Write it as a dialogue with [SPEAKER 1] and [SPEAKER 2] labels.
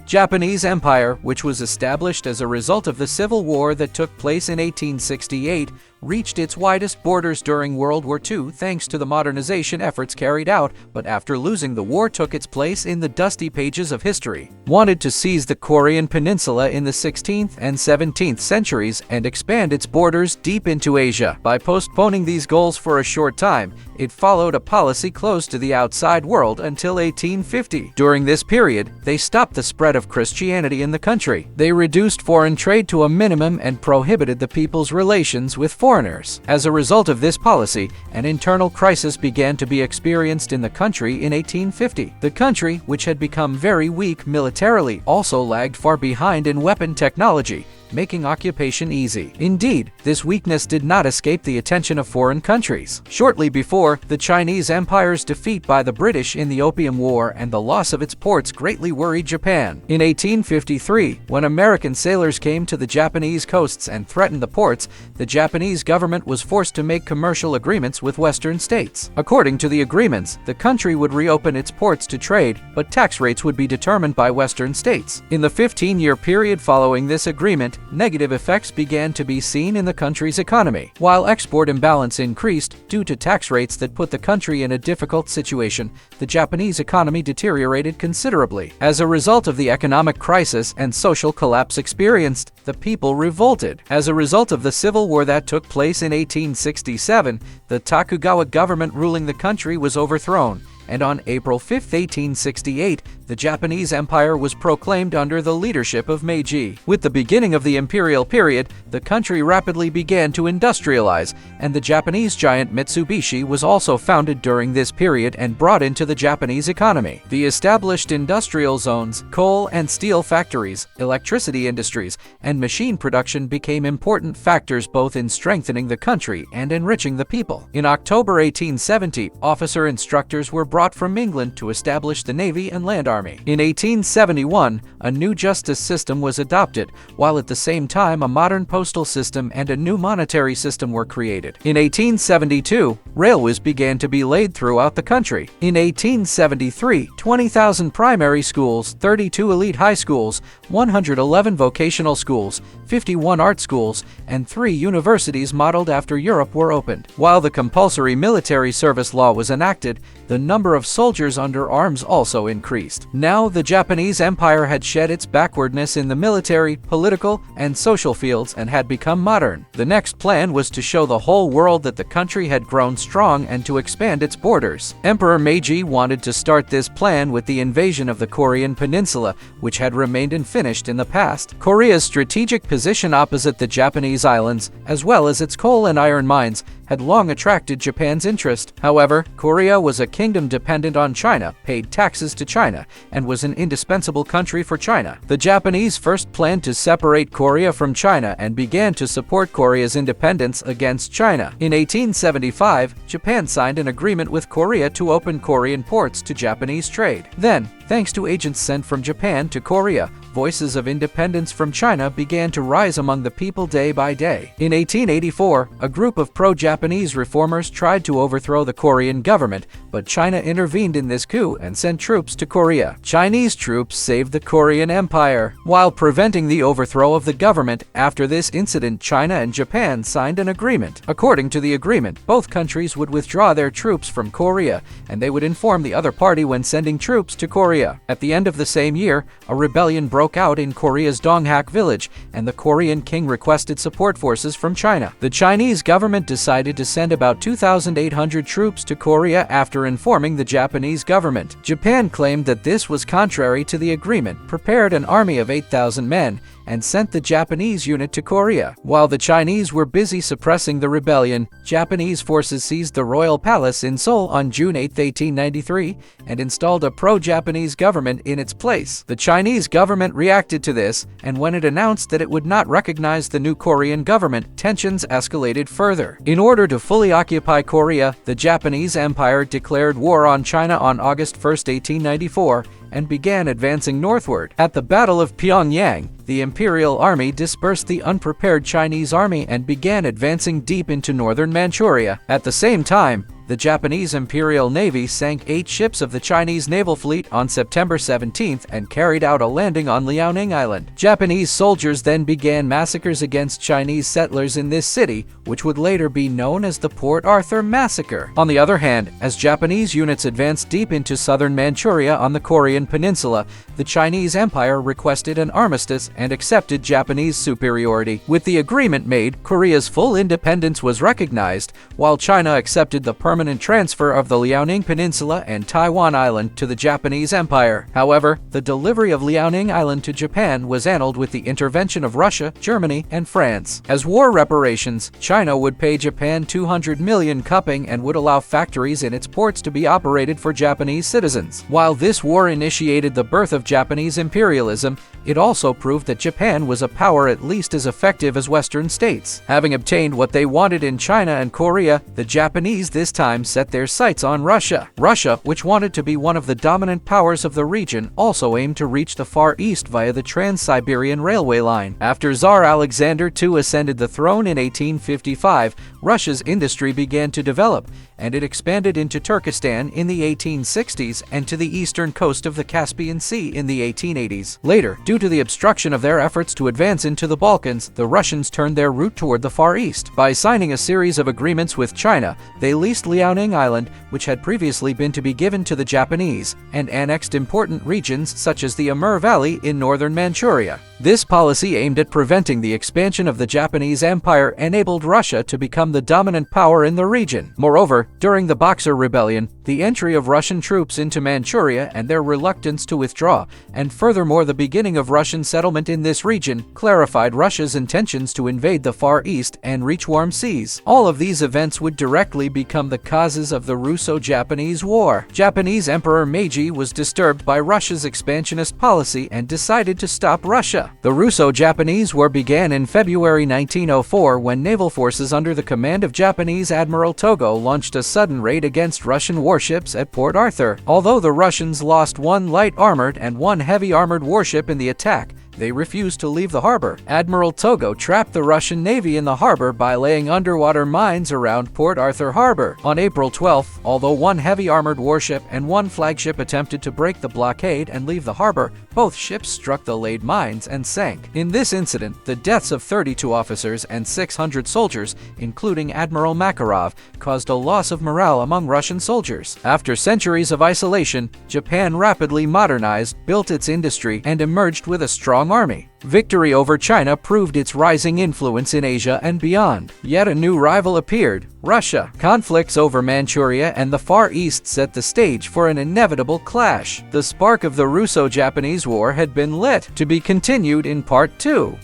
[SPEAKER 1] Japanese Empire, which was established as a result of the Civil War that took place in 1868, reached its widest borders during World War II thanks to the modernization efforts carried out, but after losing the war took its place in the dusty pages of history. Wanted to seize the Korean peninsula in the 16th and 17th centuries and expand its borders deep into Asia. By postponing these goals for a short time, it followed a policy closed to the outside world until 1850. During this period, they stopped the spread of Christianity in the country. They reduced foreign trade to a minimum and prohibited the people's relations with foreigners. As a result of this policy, an internal crisis began to be experienced in the country in 1850. The country, which had become very weak militarily, also lagged far behind in weapon technology, making occupation easy. Indeed, this weakness did not escape the attention of foreign countries. Shortly before, the Chinese Empire's defeat by the British in the Opium War and the loss of its ports greatly worried Japan. In 1853, when American sailors came to the Japanese coasts and threatened the ports, the Japanese government was forced to make commercial agreements with Western states. According to the agreements, the country would reopen its ports to trade, but tax rates would be determined by Western states. In the 15-year period following this agreement, negative effects began to be seen in the country's economy. While export imbalance increased due to tax rates that put the country in a difficult situation, the Japanese economy deteriorated considerably. As a result of the economic crisis and social collapse experienced, the people revolted. As a result of the civil war that took place in 1867, the Tokugawa government ruling the country was overthrown, and on April 5, 1868, the Japanese Empire was proclaimed under the leadership of Meiji. With the beginning of the imperial period, the country rapidly began to industrialize, and the Japanese giant Mitsubishi was also founded during this period and brought into the Japanese economy. The established industrial zones, coal and steel factories, electricity industries, and machine production became important factors both in strengthening the country and enriching the people. In October 1870, officer instructors were brought from England to establish the Navy and Land Army. In 1871, a new justice system was adopted, while at the same time a modern postal system and a new monetary system were created. In 1872, railways began to be laid throughout the country. In 1873, 20,000 primary schools, 32 elite high schools, 111 vocational schools, 51 art schools, and 3 universities modeled after Europe were opened. While the compulsory military service law was enacted, the number of soldiers under arms also increased. Now, the Japanese Empire had shed its backwardness in the military, political, and social fields and had become modern. The next plan was to show the whole world that the country had grown strong and to expand its borders. Emperor Meiji wanted to start this plan with the invasion of the Korean peninsula, which had remained unfinished in the past. Korea's strategic position opposite the Japanese islands, as well as its coal and iron mines, had long attracted Japan's interest. However, Korea was a kingdom dependent on China, paid taxes to China, and was an indispensable country for China. The Japanese first planned to separate Korea from China and began to support Korea's independence against China. In 1875, Japan signed an agreement with Korea to open Korean ports to Japanese trade. Then, thanks to agents sent from Japan to Korea, voices of independence from China began to rise among the people day by day. In 1884, a group of pro-Japanese reformers tried to overthrow the Korean government, but China intervened in this coup and sent troops to Korea. Chinese troops saved the Korean Empire, while preventing the overthrow of the government. After this incident, China and Japan signed an agreement. According to the agreement, both countries would withdraw their troops from Korea, and they would inform the other party when sending troops to Korea. At the end of the same year, a rebellion broke out in Korea's Donghak village, and the Korean king requested support forces from China. The Chinese government decided to send about 2,800 troops to Korea after informing the Japanese government. Japan claimed that this was contrary to the agreement, prepared an army of 8,000 men, and sent the Japanese unit to Korea. While the Chinese were busy suppressing the rebellion, Japanese forces seized the royal palace in Seoul on June 8, 1893, and installed a pro-Japanese government in its place. The Chinese government reacted to this, and when it announced that it would not recognize the new Korean government, tensions escalated further. In order to fully occupy Korea, the Japanese Empire declared war on China on August 1, 1894, and began advancing northward. At the Battle of Pyongyang, the Imperial Army dispersed the unprepared Chinese army and began advancing deep into northern Manchuria. At the same time, the Japanese Imperial Navy sank 8 ships of the Chinese naval fleet on September 17th and carried out a landing on Liaoning Island. Japanese soldiers then began massacres against Chinese settlers in this city, which would later be known as the Port Arthur Massacre. On the other hand, as Japanese units advanced deep into southern Manchuria on the Korean peninsula, the Chinese Empire requested an armistice and accepted Japanese superiority. With the agreement made, Korea's full independence was recognized, while China accepted the permanent transfer of the Liaoning Peninsula and Taiwan Island to the Japanese Empire. However, the delivery of Liaoning Island to Japan was annulled with the intervention of Russia, Germany, and France. As war reparations, China would pay Japan 200 million cupping and would allow factories in its ports to be operated for Japanese citizens. While this war initiated the birth of Japanese imperialism, it also proved that Japan was a power at least as effective as Western states. Having obtained what they wanted in China and Korea, the Japanese this time set their sights on Russia. Russia, which wanted to be one of the dominant powers of the region, also aimed to reach the Far East via the Trans-Siberian Railway line. After Tsar Alexander II ascended the throne in 1855, Russia's industry began to develop, and it expanded into Turkestan in the 1860s and to the eastern coast of the Caspian Sea in the 1880s. Later, due to the obstruction of their efforts to advance into the Balkans, the Russians turned their route toward the Far East. By signing a series of agreements with China, they leased Liaoning Island, which had previously been to be given to the Japanese, and annexed important regions such as the Amur Valley in northern Manchuria. This policy aimed at preventing the expansion of the Japanese Empire enabled Russia to become the dominant power in the region. Moreover, during the Boxer Rebellion, the entry of Russian troops into Manchuria and their reluctance to withdraw, and furthermore the beginning of Russian settlement in this region, clarified Russia's intentions to invade the Far East and reach warm seas. All of these events would directly become the causes of the Russo-Japanese War. Japanese Emperor Meiji was disturbed by Russia's expansionist policy and decided to stop Russia. The Russo-Japanese War began in February 1904 when naval forces under the command of Japanese Admiral Togo launched a sudden raid against Russian warships at Port Arthur. Although the Russians lost 1 light armored and 1 heavy armored warship in the attack, they refused to leave the harbor. Admiral Togo trapped the Russian Navy in the harbor by laying underwater mines around Port Arthur Harbor. On April 12th, although 1 heavy armored warship and 1 flagship attempted to break the blockade and leave the harbor, both ships struck the laid mines and sank. In this incident, the deaths of 32 officers and 600 soldiers, including Admiral Makarov, caused a loss of morale among Russian soldiers. After centuries of isolation, Japan rapidly modernized, built its industry, and emerged with a strong army. Victory over China proved its rising influence in Asia and beyond. Yet a new rival appeared, Russia. Conflicts over Manchuria and the Far East set the stage for an inevitable clash. The spark of the Russo-Japanese War had been lit, to be continued in Part 2.